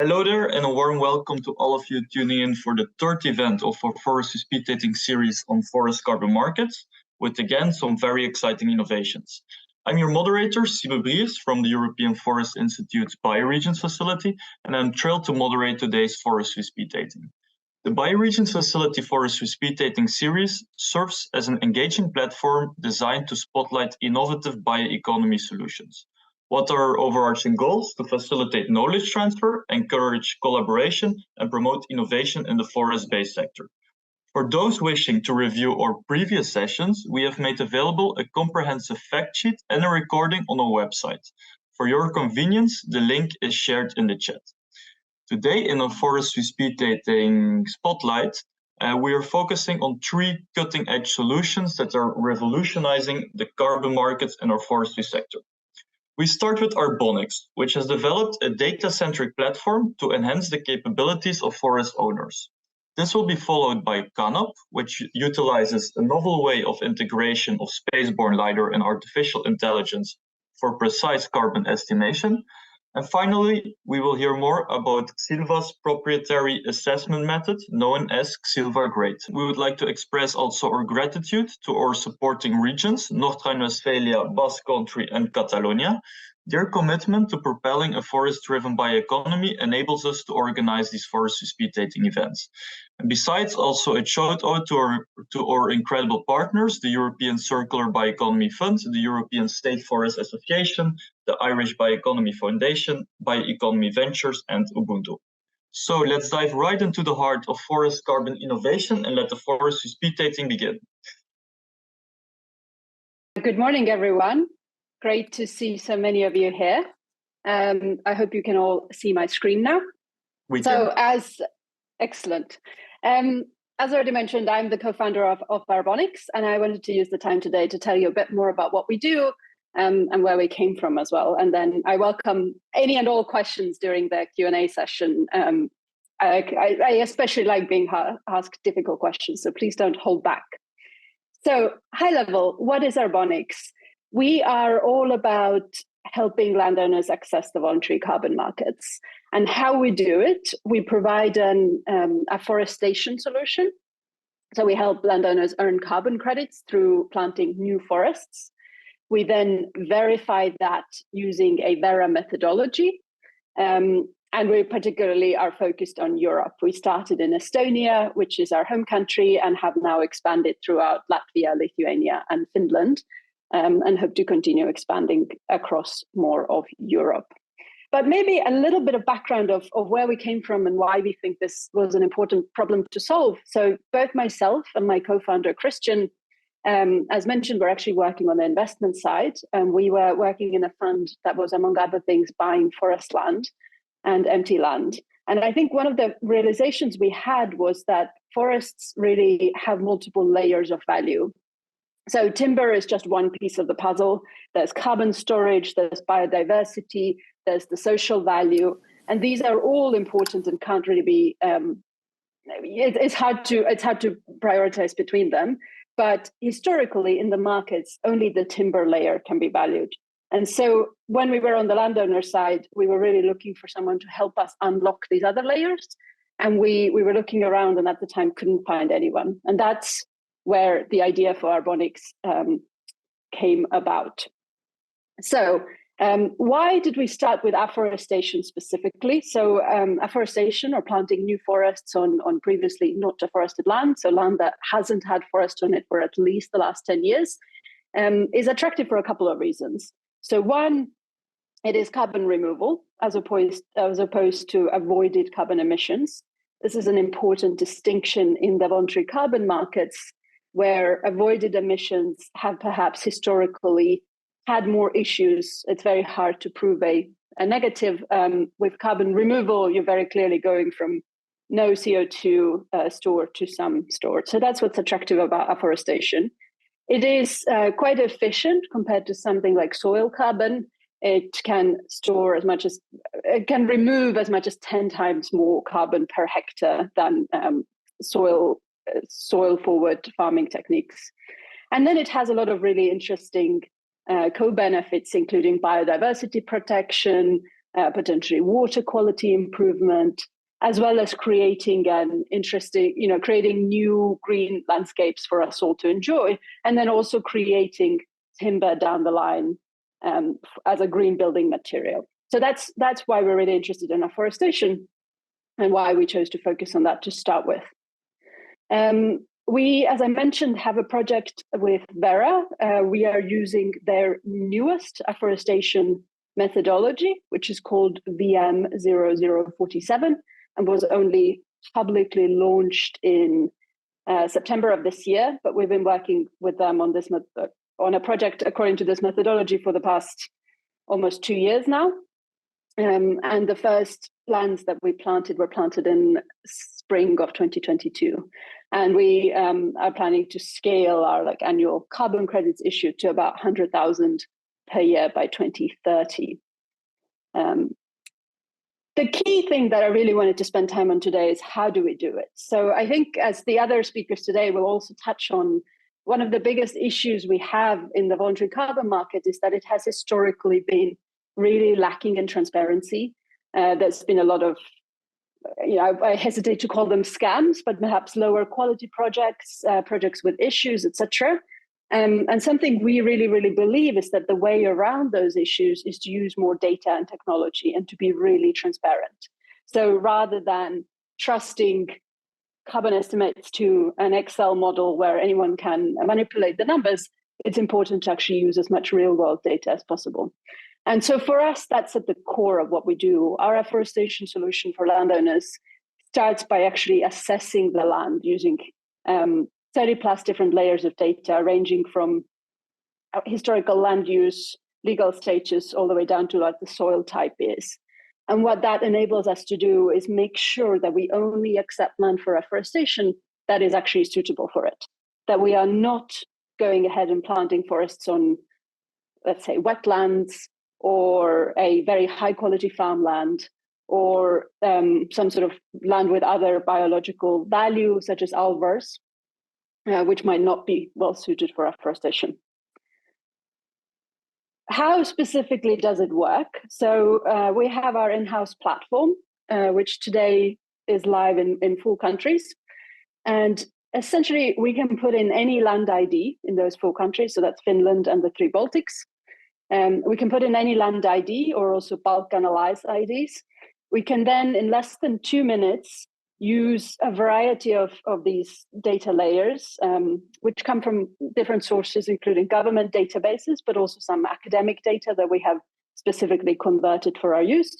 Hello there, and a warm welcome to all of you tuning in for the third event of our Forestry Speed Dating series on forest carbon markets, with again some very exciting innovations. I'm your moderator, Sibe Bries from the European Forest Institute's Bioregions Facility, and I'm thrilled to moderate today's Forestry Speed Dating. The Bioregions Facility Forestry Speed Dating series serves as an engaging platform designed to spotlight innovative bioeconomy solutions. What are our overarching goals? To facilitate knowledge transfer, encourage collaboration, and promote innovation in the forest-based sector. For those wishing to review our previous sessions, we have made available a comprehensive fact sheet and a recording on our website. For your convenience, the link is shared in the chat. Today, in our Forestry Speed Dating Spotlight, we are focusing on 3 cutting-edge solutions that are revolutionizing the carbon markets in our forestry sector. We start with Arbonics, which has developed a data-centric platform to enhance the capabilities of forest owners. This will be followed by Kanop, which utilizes a novel way of integration of spaceborne LiDAR and artificial intelligence for precise carbon estimation. And finally, we will hear more about Xilva's proprietary assessment method, known as Xilva Grade. We would like to express also our gratitude to our supporting regions, North Rhine-Westphalia, Basque Country, and Catalonia. Their commitment to propelling a forest-driven bioeconomy enables us to organize these forestry speed dating events. And besides, also a shout out to our incredible partners, the European Circular Bioeconomy Fund, the European State Forest Association, the Irish Bioeconomy Foundation, Bioeconomy Ventures, and Ubuntu. So let's dive right into the heart of forest carbon innovation and let the forestry speed dating begin. Good morning, everyone. Great to see so many of you here. I hope you can all see my screen now. Excellent. As already mentioned, I'm the co-founder of Arbonics, and I wanted to use the time today to tell you a bit more about what we do and where we came from as well. And then I welcome any and all questions during the Q&A session. I especially like being asked difficult questions, so please don't hold back. So high level, what is Arbonics? We are all about helping landowners access the voluntary carbon markets. And how we do it, we provide an afforestation solution. So we help landowners earn carbon credits through planting new forests. We then verify that using a Vera methodology. And we particularly are focused on Europe. We started in Estonia, which is our home country, and have now expanded throughout Latvia, Lithuania, and Finland. And hope to continue expanding across more of Europe. But maybe a little bit of background of where we came from and why we think this was an important problem to solve. So both myself and my co-founder, Christian, as mentioned, we're actually working on the investment side. And we were working in a fund that was, among other things, buying forest land and empty land. And I think one of the realizations we had was that forests really have multiple layers of value. So timber is just one piece of the puzzle. There's carbon storage, there's biodiversity, there's the social value, and these are all important and can't really be. It's hard to prioritize between them. But historically, in the markets, only the timber layer can be valued. And so when we were on the landowner side, we were really looking for someone to help us unlock these other layers. And we were looking around, and at the time couldn't find anyone. And that's where the idea for Arbonics came about. So why did we start with afforestation specifically? So afforestation, or planting new forests on previously not afforested land, so land that hasn't had forest on it for at least the last 10 years, is attractive for a couple of reasons. So one, it is carbon removal as opposed to avoided carbon emissions. This is an important distinction in the voluntary carbon markets, where avoided emissions have perhaps historically had more issues. It's very hard to prove a negative. With carbon removal, you're very clearly going from no CO2 stored to some stored. So that's what's attractive about afforestation. It is quite efficient compared to something like soil carbon. It can store it can remove as much as 10 times more carbon per hectare than soil forward farming techniques. And then it has a lot of really interesting co-benefits, including biodiversity protection, potentially water quality improvement, as well as creating an interesting, creating new green landscapes for us all to enjoy, and then also creating timber down the line as a green building material. So that's why we're really interested in afforestation and why we chose to focus on that to start with. We, as I mentioned, have a project with Verra. We are using their newest afforestation methodology, which is called VM0047, and was only publicly launched in September of this year. But we've been working with them on this on a project according to this methodology for the past almost 2 years now. And the first plants that we planted were planted in spring of 2022. And we are planning to scale our annual carbon credits issued to about 100,000 per year by 2030. The key thing that I really wanted to spend time on today is how do we do it? So I think, as the other speakers today will also touch on, one of the biggest issues we have in the voluntary carbon market is that it has historically been really lacking in transparency. There's been a lot of, I hesitate to call them scams, but perhaps lower quality projects, projects with issues, etc. And something we really, really believe is that the way around those issues is to use more data and technology and to be really transparent. So rather than trusting carbon estimates to an Excel model where anyone can manipulate the numbers, it's important to actually use as much real world data as possible. And so for us, that's at the core of what we do. Our afforestation solution for landowners starts by actually assessing the land using 30 plus different layers of data, ranging from historical land use, legal status, all the way down to what the soil type is. And what that enables us to do is make sure that we only accept land for afforestation that is actually suitable for it, that we are not going ahead and planting forests on, let's say, wetlands or a very high quality farmland or some sort of land with other biological value, such as alvars, which might not be well suited for afforestation. How specifically does it work? So we have our in-house platform, which today is live in 4 countries. And essentially, we can put in any land ID in those 4 countries. So that's Finland and the 3 Baltics. We can put in any land ID or also bulk analyze IDs. We can then, in less than 2 minutes, use a variety of these data layers, which come from different sources, including government databases, but also some academic data that we have specifically converted for our use.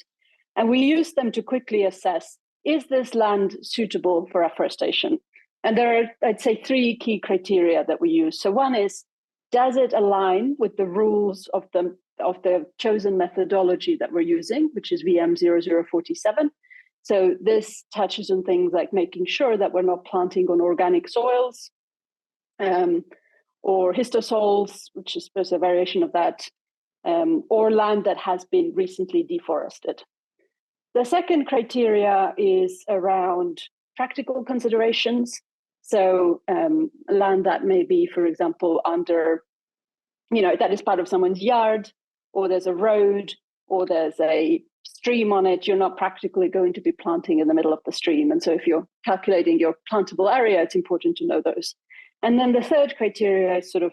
And we use them to quickly assess, is this land suitable for afforestation? And there are, I'd say, 3 key criteria that we use. So one is, does it align with the rules of the chosen methodology that we're using, which is VM0047? So this touches on things like making sure that we're not planting on organic soils or histosols, which is a variation of that, or land that has been recently deforested. The second criteria is around practical considerations. So land that may be, for example, under, that is part of someone's yard, or there's a road, or there's a stream on it. You're not practically going to be planting in the middle of the stream. And so if you're calculating your plantable area, it's important to know those. And then the third criteria is sort of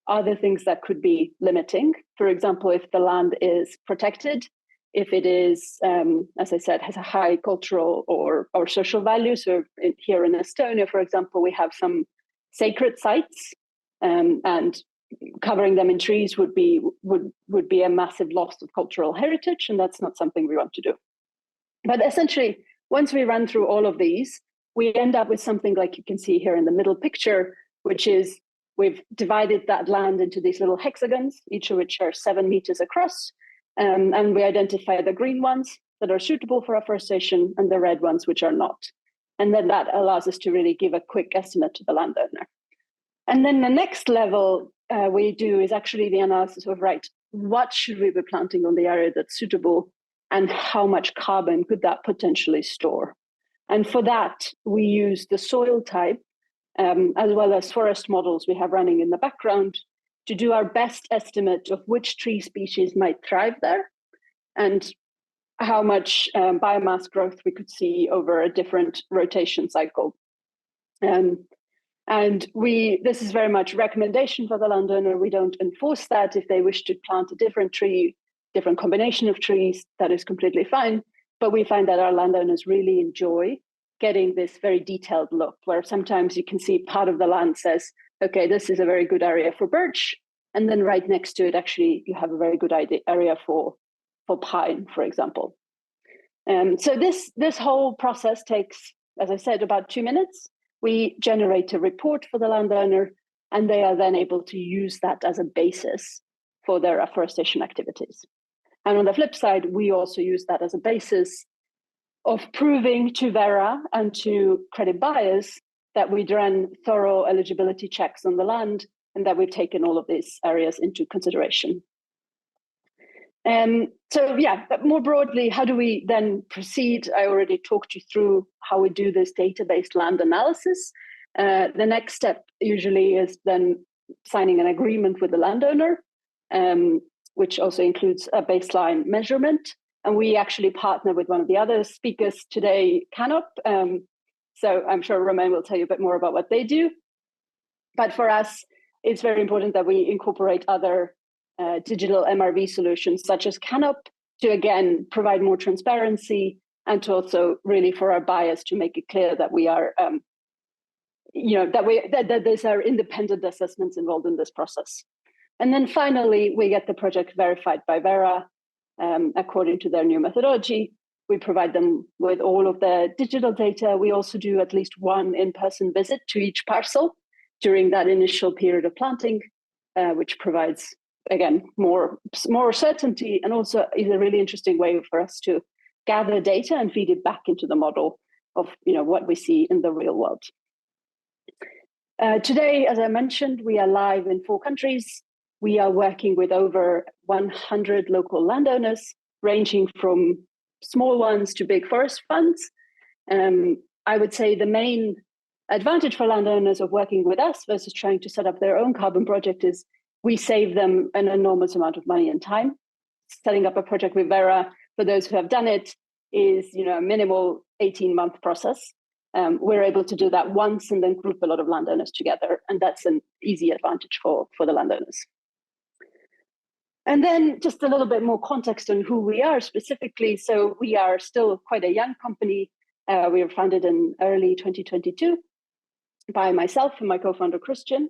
other things that could be limiting. For example, if the land is protected, if it is, as I said, has a high cultural or social value. So here in Estonia, for example, we have some sacred sites, and covering them in trees would be a massive loss of cultural heritage, and that's not something we want to do. But essentially, once we run through all of these, we end up with something like you can see here in the middle picture, which is we've divided that land into these little hexagons, each of which are 7 meters across. And we identify the green ones that are suitable for afforestation and the red ones which are not. And then that allows us to really give a quick estimate to the landowner. And then the next level we do is actually the analysis of, right, what should we be planting on the area that's suitable and how much carbon could that potentially store? And for that, we use the soil type as well as forest models we have running in the background to do our best estimate of which tree species might thrive there. And how much biomass growth we could see over a different rotation cycle. And this is very much a recommendation for the landowner. We don't enforce that. If they wish to plant a different tree, different combination of trees, that is completely fine. But we find that our landowners really enjoy getting this very detailed look, where sometimes you can see part of the land says, okay, this is a very good area for birch. And then right next to it, actually, you have a very good area for pine, for example. So this whole process takes, as I said, about 2 minutes. We generate a report for the landowner, and they are then able to use that as a basis for their afforestation activities. And on the flip side, we also use that as a basis of proving to Verra and to credit buyers that we'd run thorough eligibility checks on the land and that we've taken all of these areas into consideration. So yeah, but more broadly, how do we then proceed? I already talked you through how we do this data-based land analysis. The next step usually is then signing an agreement with the landowner, which also includes a baseline measurement. And we actually partner with one of the other speakers today, Kanop. So I'm sure Romain will tell you a bit more about what they do. But for us, it's very important that we incorporate other digital MRV solutions such as Kanop to, again, provide more transparency and to also really for our buyers to make it clear that we are, that there's our independent assessments involved in this process. And then finally, we get the project verified by Verra according to their new methodology. We provide them with all of the digital data. We also do at least one in-person visit to each parcel during that initial period of planting, which provides, again, more certainty, and also is a really interesting way for us to gather data and feed it back into the model of what we see in the real world. Today, as I mentioned, we are live in 4 countries. We are working with over 100 local landowners, ranging from small ones to big forest funds. I would say the main advantage for landowners of working with us versus trying to set up their own carbon project is we save them an enormous amount of money and time. Setting up a project with Verra, for those who have done it, is a minimal 18-month process. We're able to do that once and then group a lot of landowners together, and that's an easy advantage for the landowners. And then just a little bit more context on who we are specifically. So we are still quite a young company. We were founded in early 2022 by myself and my co-founder, Christian.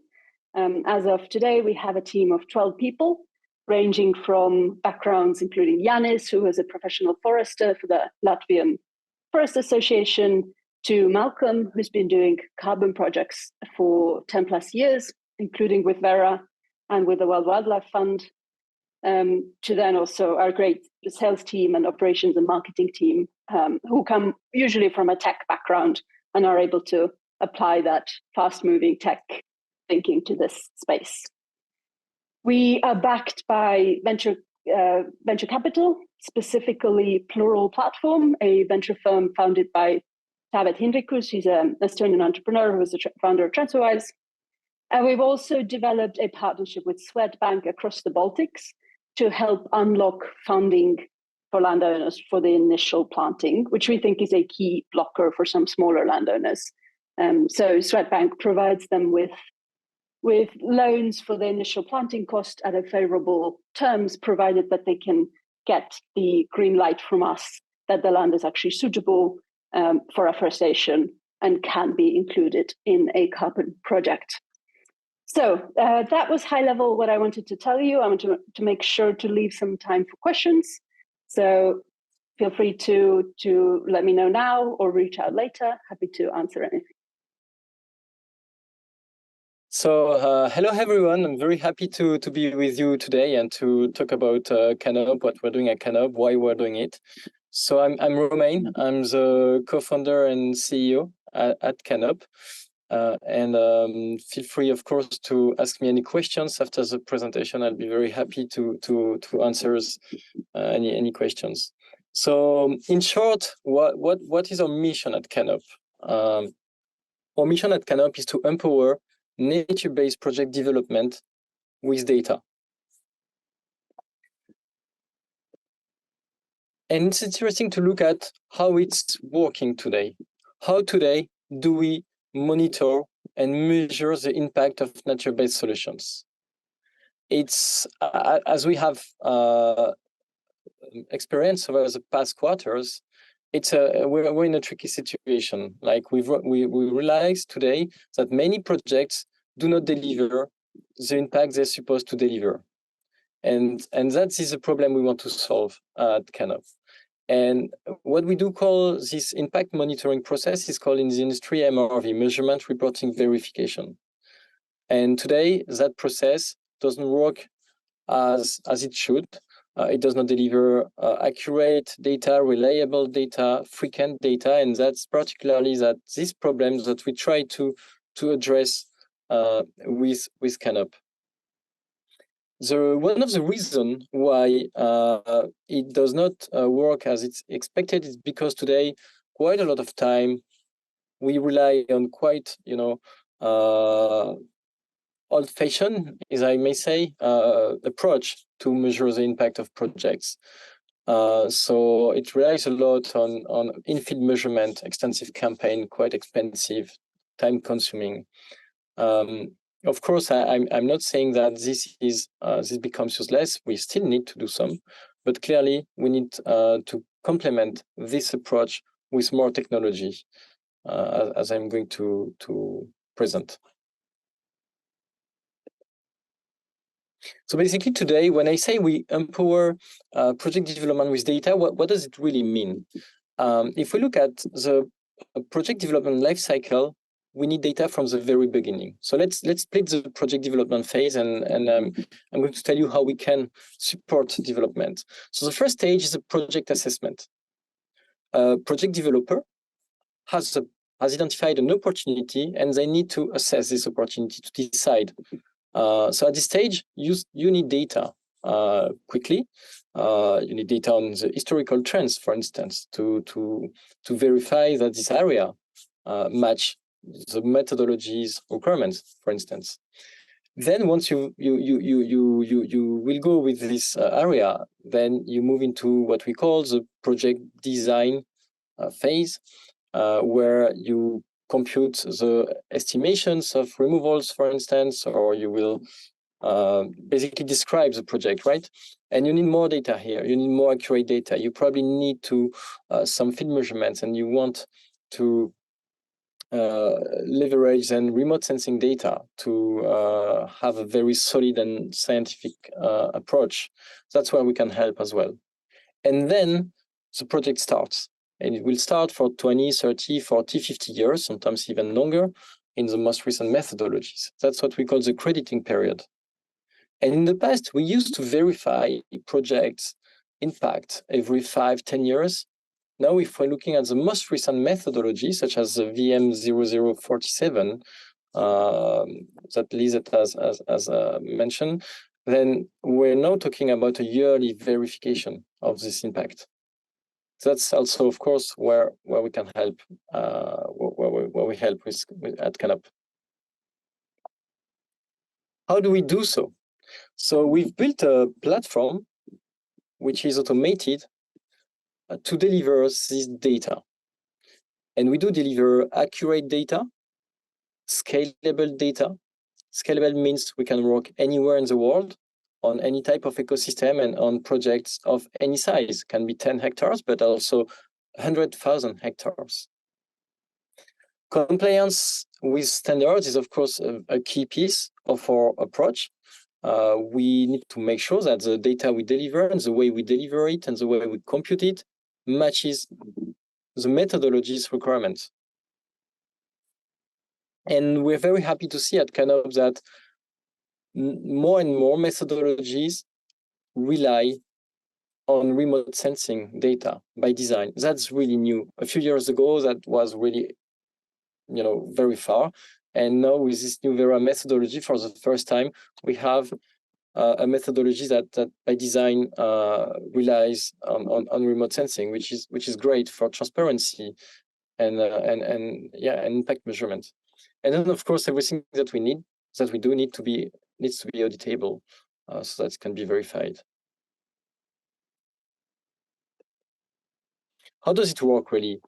As of today, we have a team of 12 people, ranging from backgrounds including Yanis, who is a professional forester for the Latvian Forest Association, to Malcolm, who's been doing carbon projects for 10 plus years, including with Verra and with the World Wildlife Fund, to then also our great sales team and operations and marketing team, who come usually from a tech background and are able to apply that fast-moving tech thinking to this space. We are backed by venture capital, specifically Plural Platform, a venture firm founded by Taavet Hinrikus. He's an Estonian entrepreneur who was the founder of TransferWise. And we've also developed a partnership with Swedbank across the Baltics to help unlock funding for landowners for the initial planting, which we think is a key blocker for some smaller landowners. So Swedbank provides them with loans for the initial planting cost at a favorable terms, provided that they can get the green light from us that the land is actually suitable for afforestation and can be included in a carbon project. So that was high level what I wanted to tell you. I want to make sure to leave some time for questions. So feel free to let me know now or reach out later. Happy to answer anything. So hello everyone, I'm very happy to be with you today and to talk about Kanop, what we're doing at Kanop, why we're doing it. So I'm Romain, I'm the co-founder and CEO at Kanop. And feel free, of course, to ask me any questions after the presentation. I'll be very happy to answer any questions. So in short, what is our mission at Kanop? Our mission at Kanop is to empower nature-based project development with data. And it's interesting to look at how it's working today. How today do we monitor and measure the impact of nature-based solutions? It's, as we have experience over the past quarters, we're in a tricky situation. Like we realize today that many projects do not deliver the impact they're supposed to deliver. And that is a problem we want to solve at Kanop. And what we do call this impact monitoring process is called in the industry MRV, measurement, reporting, verification. And today that process doesn't work as it should. It does not deliver accurate data, reliable data, frequent data, and that's particularly these problems that we try to address with Kanop. One of the reasons why it does not work as it's expected is because today, quite a lot of time, we rely on quite, old-fashioned, as I may say, approach to measure the impact of projects. So it relies a lot on in-field measurement, extensive campaign, quite expensive, time-consuming. Of course, I'm not saying that this becomes useless. We still need to do some, but clearly we need to complement this approach with more technology, as I'm going to present. So basically today, when I say we empower project development with data, what does it really mean? If we look at the project development lifecycle, we need data from the very beginning. So let's split the project development phase, and I'm going to tell you how we can support development. So the first stage is a project assessment. A project developer has identified an opportunity, and they need to assess this opportunity to decide. So at this stage, you need data quickly. You need data on the historical trends, for instance, to verify that this area match the methodologies requirements, for instance. Then once you will go with this area, then you move into what we call the project design phase, where you compute the estimations of removals, for instance, or you will basically describe the project, right? And you need more data here. You need more accurate data. You probably need some field measurements, and you want to leverage and remote sensing data to have a very solid and scientific approach. That's where we can help as well. And then the project starts. And it will start for 20, 30, 40, 50 years, sometimes even longer, in the most recent methodologies. That's what we call the crediting period. And in the past, we used to verify projects' impact every 5, 10 years. Now, if we're looking at the most recent methodology, such as the VM0047, that Lizette has mentioned, then we're now talking about a yearly verification of this impact. So that's also, of course, where we can help, where we help with at Kanop. How do we do so? So we've built a platform which is automated to deliver this data. And we do deliver accurate data, scalable data. Scalable means we can work anywhere in the world on any type of ecosystem and on projects of any size. It can be 10 hectares, but also 100,000 hectares. Compliance with standards is, of course, a key piece of our approach. We need to make sure that the data we deliver and the way we deliver it and the way we compute it matches the methodology's requirements. And we're very happy to see at Kanop that more and more methodologies rely on remote sensing data by design. That's really new. A few years ago, that was really, very far. And now with this new Vera methodology, for the first time, we have a methodology that by design relies on remote sensing, which is great for transparency and impact measurement. And then, of course, everything that we do needs to be auditable, so that it can be verified. how does it work really?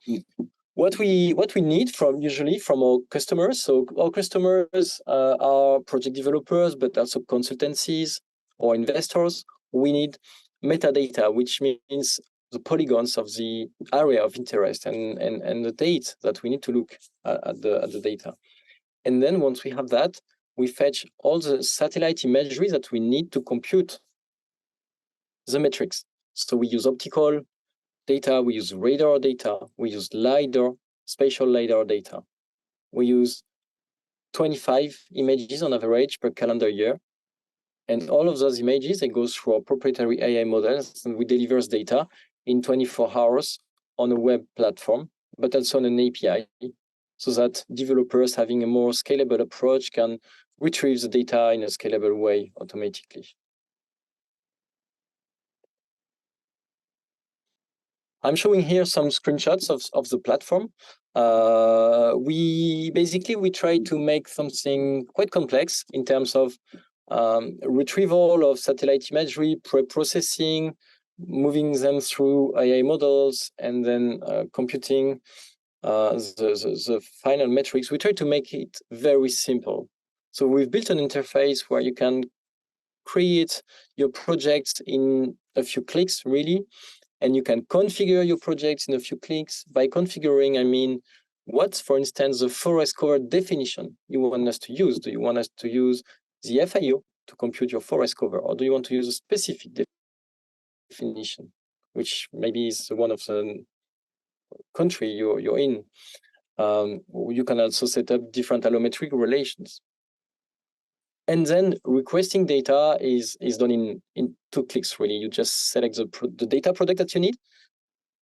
What we need usually from our customers. So our customers are project developers, but also consultancies or investors. We need metadata, which means the polygons of the area of interest and the date that we need to look at the data. And then once we have that, we fetch all the satellite imagery that we need to compute the metrics. So we use optical data, we use radar data, we use LiDAR, spatial LiDAR data. We use 25 images on average per calendar year. And all of those images, it goes through our proprietary AI models, and we deliver data in 24 hours on a web platform, but also on an API, so that developers having a more scalable approach can retrieve the data in a scalable way automatically. I'm showing here some screenshots of the platform. We try to make something quite complex in terms of retrieval of satellite imagery, pre-processing, moving them through AI models, and then computing the final metrics. We try to make it very simple. So we've built an interface where you can create your projects in a few clicks, really. And you can configure your projects in a few clicks. By configuring, I mean, what's, for instance, the forest cover definition you want us to use? Do you want us to use the FIO to compute your forest cover? Or do you want to use a specific definition, which maybe is one of the country you're in? You can also set up different allometric relations. And then requesting data is done in 2 clicks, really. You just select the data product that you need,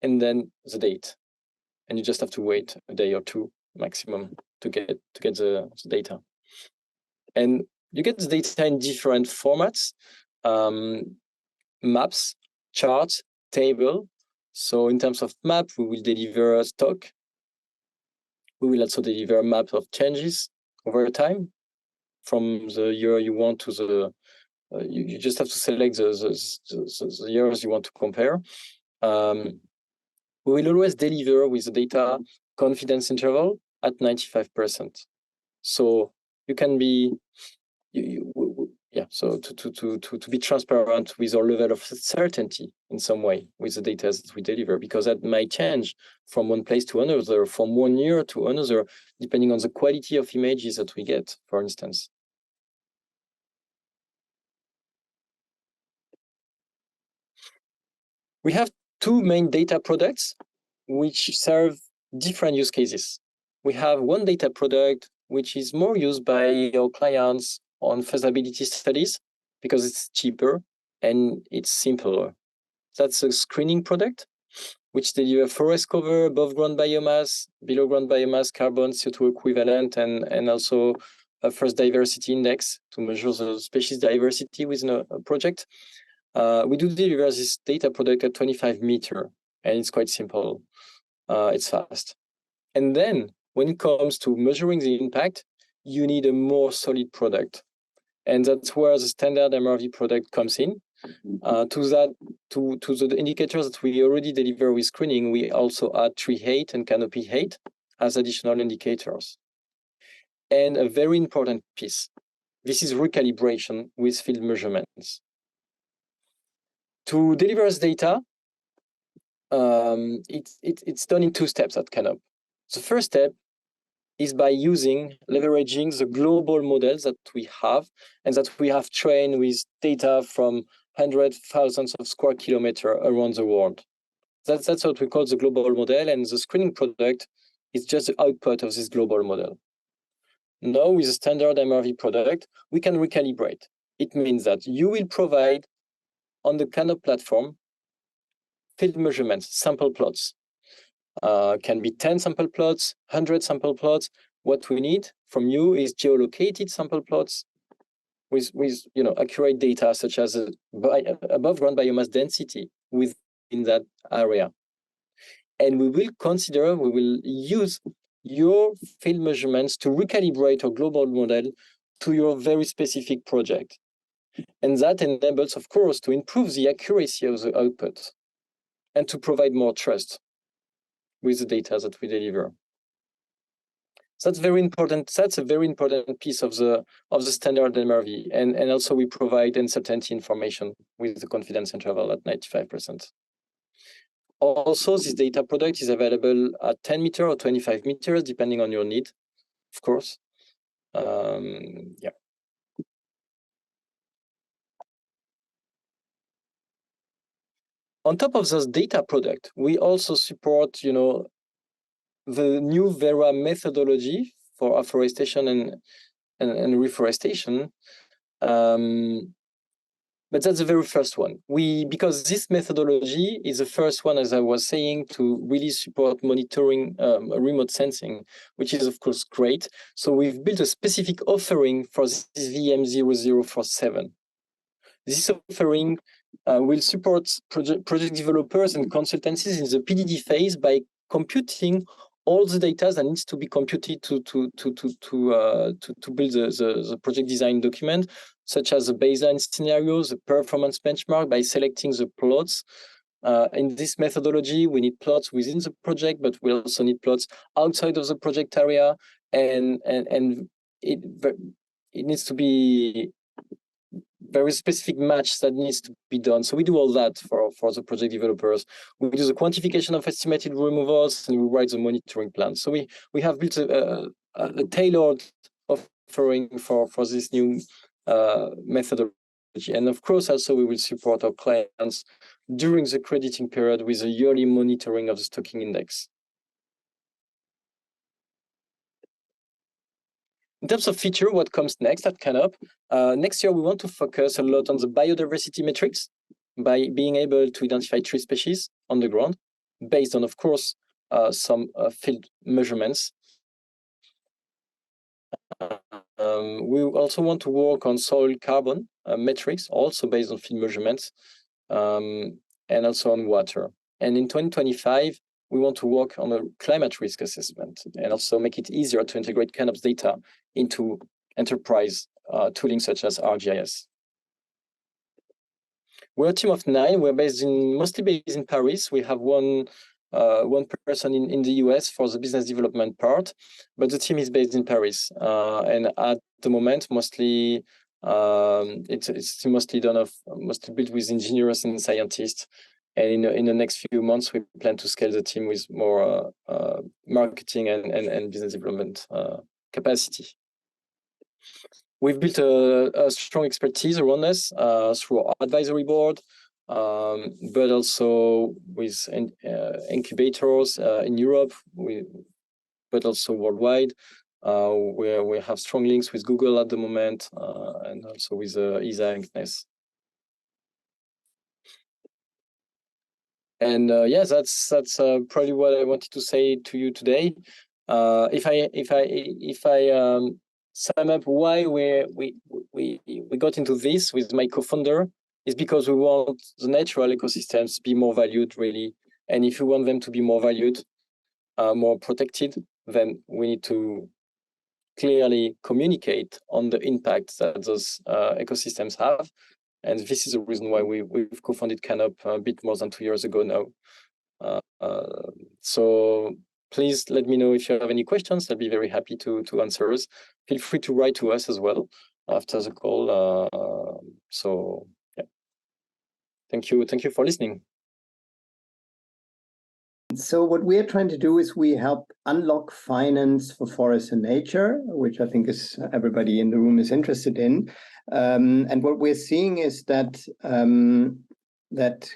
and then the date. And you just have to wait a day or 2 maximum to get the data. And you get the data in different formats, maps, charts, table. So in terms of map, we will deliver a stock. We will also deliver a map of changes over time, from the year you want to the, you just have to select the years you want to compare. We will always deliver with the data confidence interval at 95%. So you can be, so to be transparent with our level of certainty in some way with the data that we deliver, because that might change from one place to another, from one year to another, depending on the quality of images that we get, for instance. We have 2 main data products which serve different use cases. We have one data product which is more used by our clients on feasibility studies because it's cheaper and it's simpler. That's a screening product which delivers forest cover, above ground biomass, below ground biomass, carbon, CO2 equivalent, and also a forest diversity index to measure the species diversity within a project. We do deliver this data product at 25 meters, and it's quite simple. It's fast. And then when it comes to measuring the impact, you need a more solid product. And that's where the standard MRV product comes in. To the indicators that we already deliver with screening, we also add tree height and canopy height as additional indicators. And a very important piece, this is recalibration with field measurements. To deliver us data, it's done in 2 steps at Kanop. The first step is by leveraging the global models that we have and that we have trained with data from hundreds, thousands of square kilometers around the world. That's what we call the global model, and the screening product is just the output of this global model. Now, with the standard MRV product, we can recalibrate. It means that you will provide on the Kanop platform field measurements, sample plots. Can be 10 sample plots, 100 sample plots. What we need from you is geolocated sample plots with accurate data such as above ground biomass density within that area. And we will use your field measurements to recalibrate our global model to your very specific project. And that enables, of course, to improve the accuracy of the output and to provide more trust. with the data that we deliver. So that's very important. That's a very important piece of the standard MRV, and also we provide uncertainty information with the confidence interval at 95%. Also, this data product is available at 10 meters or 25 meters, depending on your need, of course. Yeah. On top of this data product, we also support, the new Vera methodology for afforestation and reforestation. But that's the very first one. Because this methodology is the first one, as I was saying, to really support monitoring remote sensing, which is of course great. So we've built a specific offering for this VM0047. This offering will support project developers and consultancies in the PDD phase by computing all the data that needs to be computed to build the project design document, such as the baseline scenarios, the performance benchmark, by selecting the plots. In this methodology, we need plots within the project, but we also need plots outside of the project area, and it needs to be very specific match that needs to be done. So we do all that for the project developers. We do the quantification of estimated removals, and we write the monitoring plan. So we have built a tailored offering for this new methodology. And of course, also we will support our clients during the crediting period with a yearly monitoring of the stocking index. In terms of feature, what comes next at Kanop? Next year, we want to focus a lot on the biodiversity metrics by being able to identify tree species on the ground, based on, of course, some field measurements. We also want to work on soil carbon metrics, also based on field measurements, and also on water. And in 2025, we want to work on a climate risk assessment and also make it easier to integrate Kanop's data into enterprise tooling such as ArcGIS. We're a team of 9. We're mostly based in Paris. We have one person in the US for the business development part, but the team is based in Paris. And at the moment, mostly it's mostly built with engineers and scientists. And in the next few months, we plan to scale the team with more marketing and business development capacity. We've built a strong expertise around us through our advisory board, but also with incubators in Europe, but also worldwide, where we have strong links with Google at the moment, and also with ESA and CNES. And yeah, that's probably what I wanted to say to you today. If I sum up why we got into this with my co-founder, is because we want the natural ecosystems to be more valued, really. And if we want them to be more valued, more protected, then we need to clearly communicate on the impact that those ecosystems have. And this is the reason why we've co-founded Kanop a bit more than 2 years ago now. So please let me know if you have any questions. I'll be very happy to answer us. Feel free to write to us as well after the call. So yeah, thank you for listening. So what we're trying to do is we help unlock finance for forest and nature, which I think is everybody in the room is interested in. And what we're seeing is that that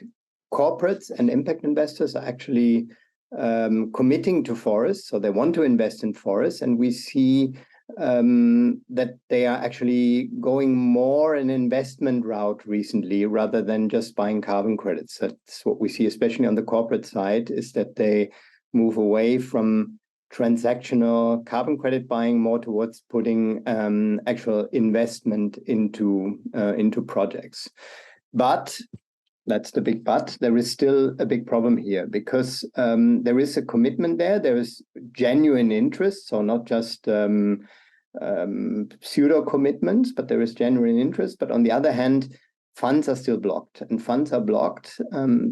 corporates and impact investors are actually committing to forests, so they want to invest in forests, and we see that they are actually going more an investment route recently rather than just buying carbon credits. That's what we see, especially on the corporate side, is that they move away from transactional carbon credit buying more towards putting actual investment into projects. But that's the big but. There is still a big problem here because there is a commitment there. There is genuine interest, so not just pseudo commitments, but there is genuine interest. But on the other hand, funds are still blocked, and funds are blocked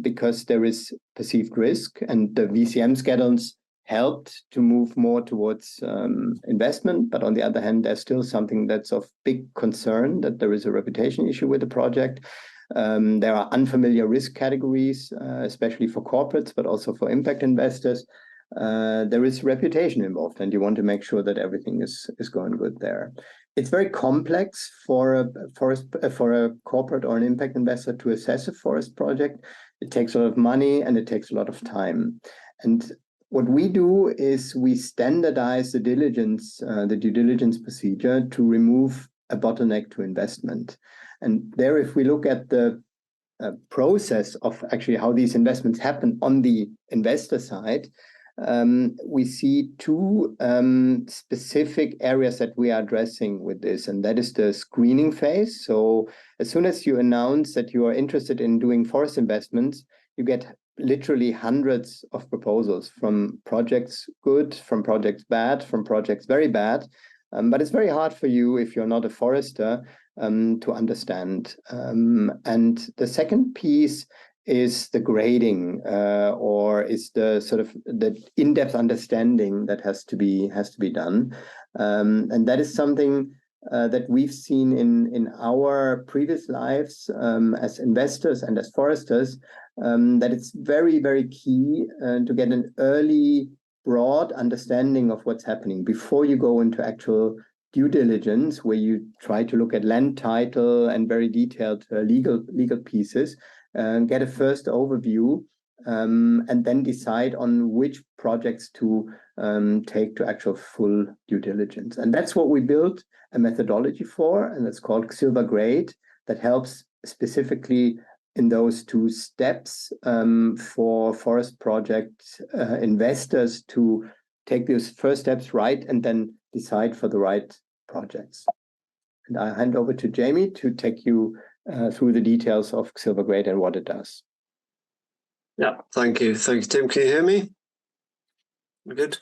because there is perceived risk, and the VCM schedules helped to move more towards investment. But on the other hand, there's still something that's of big concern, that there is a reputation issue with the project. There are unfamiliar risk categories, especially for corporates, but also for impact investors. There is reputation involved, and you want to make sure that everything is going good there. It's very complex for a corporate or an impact investor to assess a forest project. It takes a lot of money and it takes a lot of time. And what we do is we standardize the due diligence procedure to remove a bottleneck to investment. And there, if we look at the process of actually how these investments happen on the investor side, we see two specific areas that we are addressing with this, and that is the screening phase. So as soon as you announce that you are interested in doing forest investments, you get literally hundreds of proposals, from projects good, from projects bad, from projects very bad. But it's very hard for you, if you're not a forester, to understand. And the second piece is the grading, or is the sort of the in-depth understanding that has to be done, and that is something that we've seen in our previous lives as investors and as foresters, that it's very, very key to get an early, broad understanding of what's happening before you go into actual due diligence, where you try to look at land title and very detailed legal pieces. Get a first overview, and then decide on which projects to take to actual full due diligence. And that's what we built a methodology for, and it's called Xilva Grade, that helps specifically in those two steps for forest project investors to take those first steps right and then decide for the right projects. And I hand over to Jamie to take you through the details of Xilva Grade and what it does. Yeah, thank you. Thank you, Tim. Can you hear me? We're good?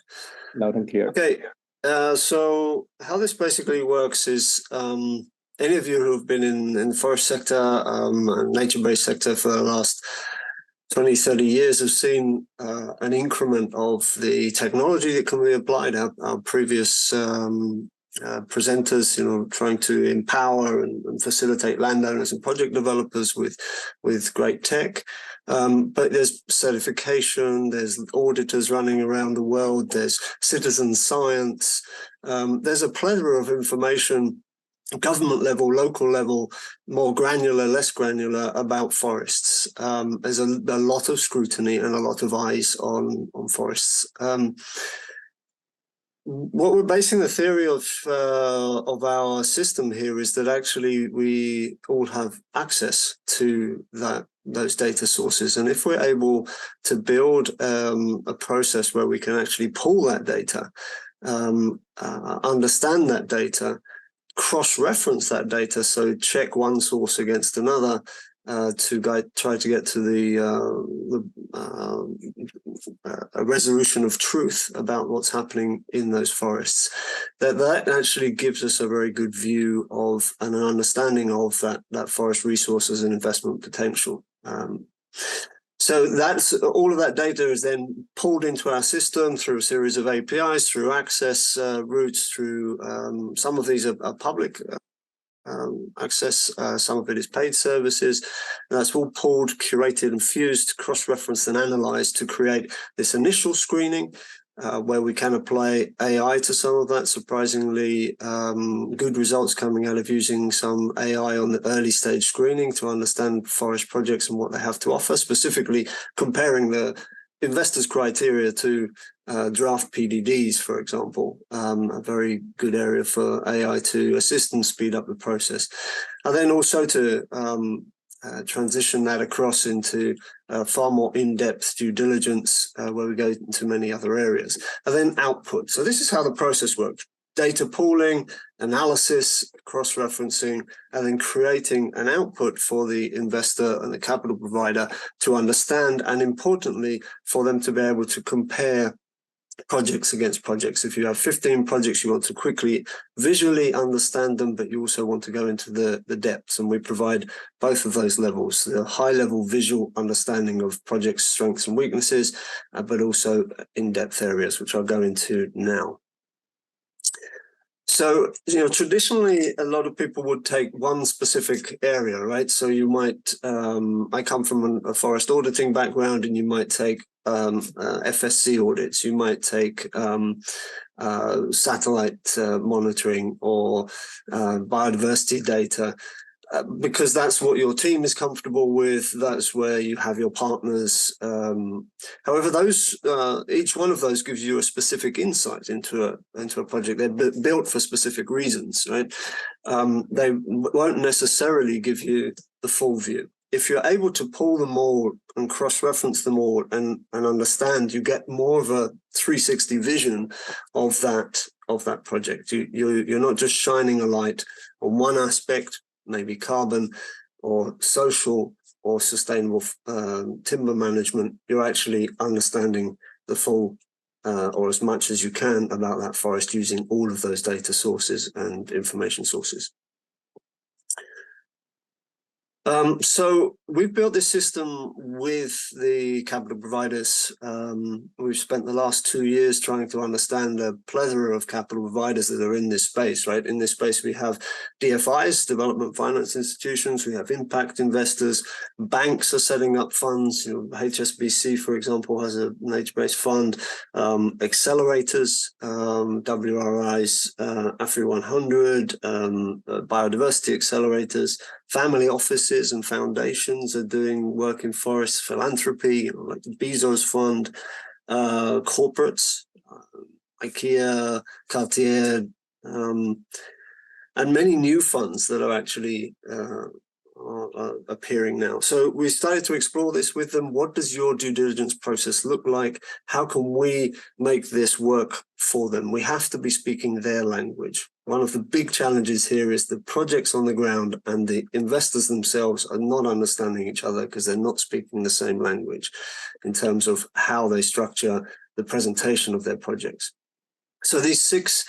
Loud and clear. Okay, so how this basically works is any of you who have been in the forest sector, nature-based sector for the last 20, 30 years have seen an increment of the technology that can be applied. Our previous presenters, trying to empower and facilitate landowners and project developers with great tech. But there's certification, there's auditors running around the world, there's citizen science, there's a plethora of information, government level, local level, more granular, less granular, about forests. There's a lot of scrutiny and a lot of eyes on forests. What we're basing the theory of our system here is that actually we all have access to those data sources, and if we're able to build a process where we can actually pull that data, understand that data, cross-reference that data, so check one source against another, to try to get to a resolution of truth about what's happening in those forests. That actually gives us a very good view of and an understanding of that forest resources and investment potential. So that's all of that data is then pulled into our system through a series of APIs, through access routes, through some of these are public access, some of it is paid services, and that's all pulled, curated and fused, cross-referenced and analyzed to create this initial screening where we can apply AI to some of that. Surprisingly good results coming out of using some AI on the early stage screening to understand forest projects and what they have to offer, specifically comparing the investors' criteria to draft PDDs, for example, a very good area for AI to assist and speed up the process. And then also to transition that across into far more in-depth due diligence, where we go into many other areas. And then output. So this is how the process works. Data pooling, analysis, cross-referencing, and then creating an output for the investor and the capital provider to understand, and importantly, for them to be able to compare projects against projects. If you have 15 projects, you want to quickly visually understand them, but you also want to go into the depths, and we provide both of those levels, the high-level visual understanding of projects' strengths and weaknesses, but also in-depth areas, which I'll go into now. So, traditionally, a lot of people would take one specific area, right? So you might, I come from a forest auditing background, and you might take FSC audits, you might take satellite monitoring or biodiversity data, because that's what your team is comfortable with. That's where you have your partners. However, those each one of those gives you a specific insight into a project. They're built for specific reasons, right? They won't necessarily give you the full view. If you're able to pull them all and cross-reference them all and understand, you get more of a 360 vision of that project. You're not just shining a light on one aspect, maybe carbon or social or sustainable timber management. You're actually understanding the full or as much as you can about that forest using all of those data sources and information sources. So we've built this system with the capital providers. We've spent the last 2 years trying to understand a plethora of capital providers that are in this space, right? In this space, we have DFIs, development finance institutions. We have impact investors. Banks are setting up funds. HSBC, for example, has a nature-based fund. Accelerators, WRI's AFRI 100, biodiversity accelerators. Family offices and foundations are doing work in forests, philanthropy, like the Bezos Fund, corporates, IKEA, Cartier, and many new funds that are actually appearing now. So we started to explore this with them. What does your due diligence process look like? How can we make this work for them? We have to be speaking their language. One of the big challenges here is the projects on the ground and the investors themselves are not understanding each other because they're not speaking the same language in terms of how they structure the presentation of their projects. So these 6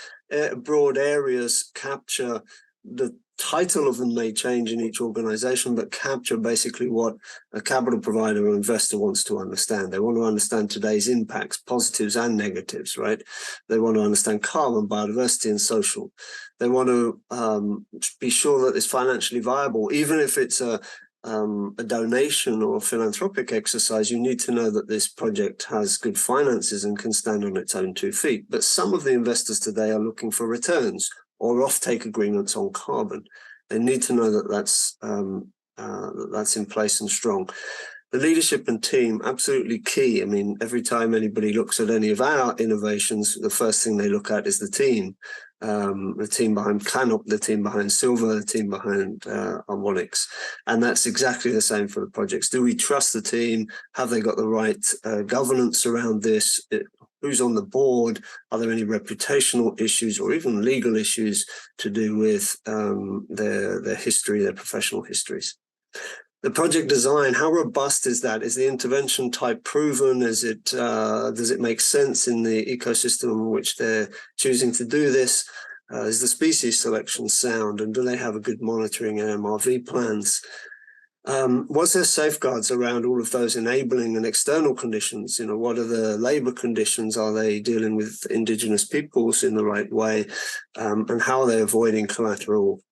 broad areas capture, the title of them may change in each organization, but capture basically what a capital provider or investor wants to understand. They want to understand today's impacts, positives and negatives, right? They want to understand carbon, biodiversity, and social. They want to be sure that it's financially viable. Even if it's a donation or a philanthropic exercise, you need to know that this project has good finances and can stand on its own 2 feet. But some of the investors today are looking for returns or offtake agreements on carbon. They need to know that that's in place and strong. The leadership and team, absolutely key. I mean, every time anybody looks at any of our innovations, the first thing they look at is the team behind Kanop, the team behind Xilva, the team behind Arbonics. And that's exactly the same for the projects. Do we trust the team? Have they got the right governance around this? Who's on the board? Are there any reputational issues or even legal issues to do with their history, their professional histories? The project design, how robust is that? Is the intervention type proven? Is it does it make sense in the ecosystem in which they're choosing to do this? Is the species selection sound? And do they have a good monitoring and MRV plans? What's their safeguards around all of those enabling and external conditions? What are the labor conditions? Are they dealing with indigenous peoples in the right way? And how are they avoiding collateral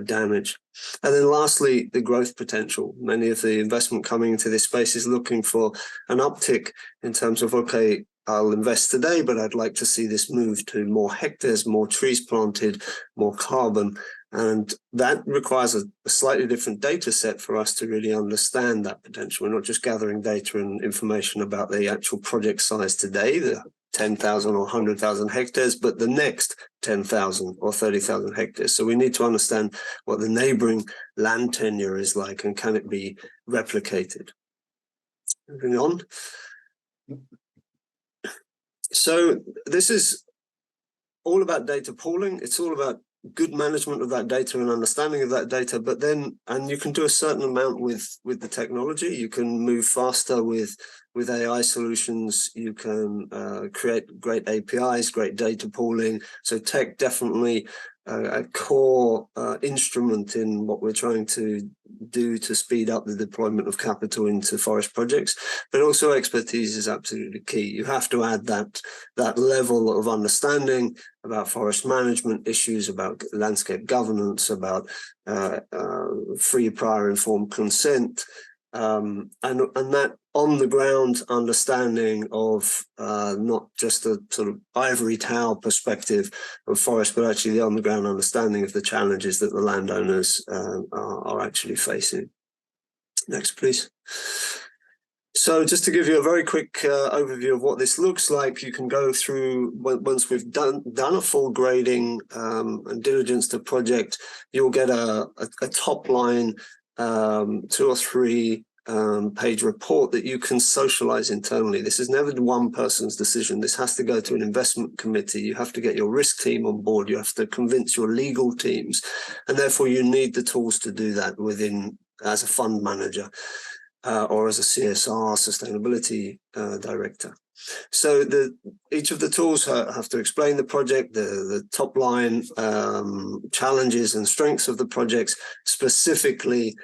damage? And then lastly, the growth potential. Many of the investment coming into this space is looking for an uptick in terms of, okay, I'll invest today, but I'd like to see this move to more hectares, more trees planted, more carbon. And that requires a slightly different data set for us to really understand that potential. We're not just gathering data and information about the actual project size today, the 10,000 or 100,000 hectares, but the next 10,000 or 30,000 hectares. So we need to understand what the neighboring land tenure is like and can it be replicated. Moving on. So this is all about data pooling. It's all about good management of that data and understanding of that data, but then, and you can do a certain amount with the technology. You can move faster with With AI solutions, you can create great APIs, great data pooling. So tech definitely a core instrument in what we're trying to do to speed up the deployment of capital into forest projects. But also expertise is absolutely key. You have to add that level of understanding about forest management issues, about landscape governance, about free prior informed consent, and that on-the-ground understanding of not just a sort of ivory tower perspective of forest, but actually the on-the-ground understanding of the challenges that the landowners are actually facing. Next, please. So just to give you a very quick overview of what this looks like, you can go through, once we've done a full grading and diligence the project, you'll get a top line 2 or 3 page report that you can socialize internally. This is never one person's decision. This has to go to an investment committee. You have to get your risk team on board. You have to convince your legal teams, and therefore you need the tools to do that within as a fund manager or as a CSR sustainability director. So each of the tools have to explain the project, the top line challenges and strengths of the projects, specifically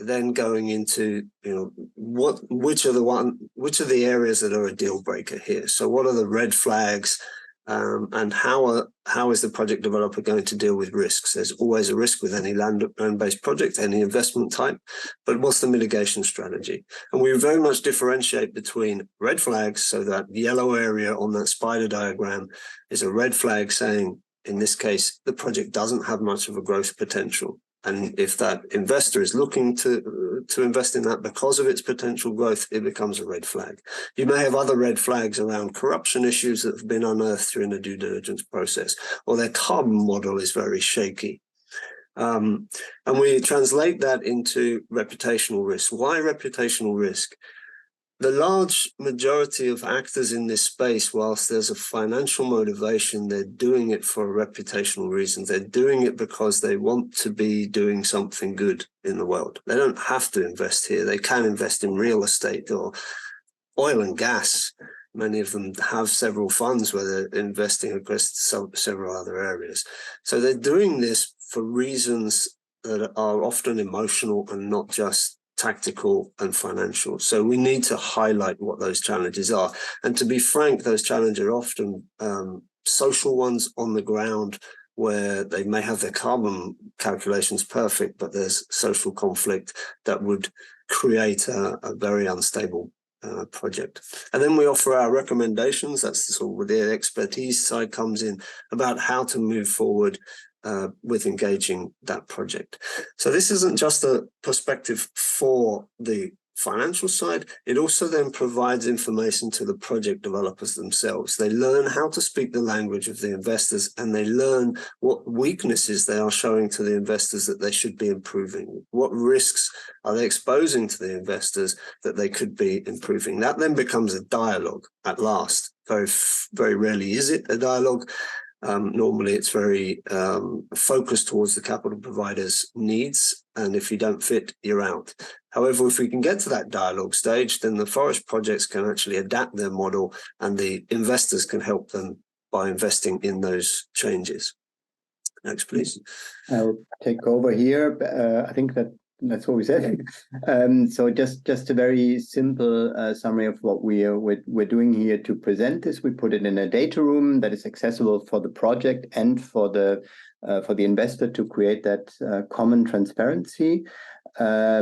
then going into, you know, which are the areas that are a deal breaker here. So what are the red flags, and how is the project developer going to deal with risks? There's always a risk with any land-based project, any investment type, but what's the mitigation strategy? And we very much differentiate between red flags, so that yellow area on that spider diagram is a red flag saying, in this case, the project doesn't have much of a growth potential. And if that investor is looking to invest in that because of its potential growth, it becomes a red flag. You may have other red flags around corruption issues that have been unearthed during the due diligence process, or their carbon model is very shaky. And we translate that into reputational risk. Why reputational risk? The large majority of actors in this space, whilst there's a financial motivation, they're doing it for reputational reasons. They're doing it because they want to be doing something good in the world. They don't have to invest here. They can invest in real estate or oil and gas. Many of them have several funds where they're investing across several other areas. So they're doing this for reasons that are often emotional and not just tactical and financial. So we need to highlight what those challenges are. And to be frank, those challenges are often social ones on the ground, where they may have their carbon calculations perfect, but there's social conflict that would create a very unstable project. And then we offer our recommendations. That's the sort of where the expertise side comes in, about how to move forward with engaging that project. So this isn't just a perspective for the financial side, it also then provides information to the project developers themselves. They learn how to speak the language of the investors, and they learn what weaknesses they are showing to the investors that they should be improving. What risks are they exposing to the investors that they could be improving? That then becomes a dialogue at last. Very, very rarely is it a dialogue. Normally it's very focused towards the capital provider's needs, and if you don't fit, you're out. However, if we can get to that dialogue stage, then the forest projects can actually adapt their model, and the investors can help them by investing in those changes. Next, please. I'll take over here. I think that's what we said. So just a very simple summary of what we're doing here to present this. We put it in a data room that is accessible for the project and for the investor to create that common transparency, yeah,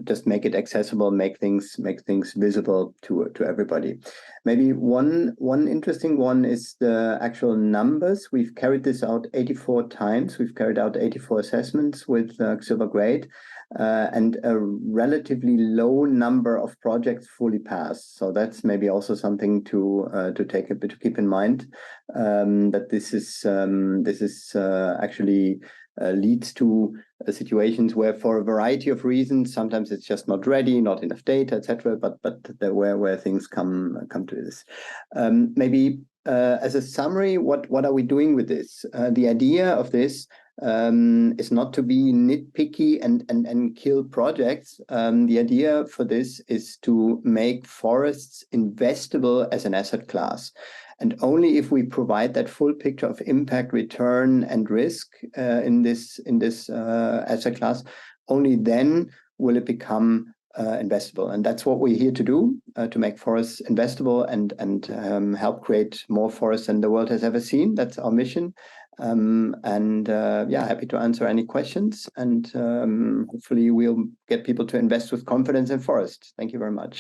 just make it accessible, make things visible to everybody. Maybe one interesting one is the actual numbers. We've carried this out 84 times. We've carried out 84 assessments with Xilva Grade, and a relatively low number of projects fully passed. So that's maybe also something to keep in mind, that this is actually leads to situations where, for a variety of reasons, sometimes it's just not ready, not enough data, etc. But where things come to this. Maybe as a summary, what are we doing with this? The idea of this is not to be nitpicky and kill projects. The idea for this is to make forests investable as an asset class. And only if we provide that full picture of impact, return, and risk in this asset class, only then will it become investable. And that's what we're here to do, to make forests investable and help create more forests than the world has ever seen. That's our mission. Yeah, happy to answer any questions, and hopefully we'll get people to invest with confidence in forests. Thank you very much.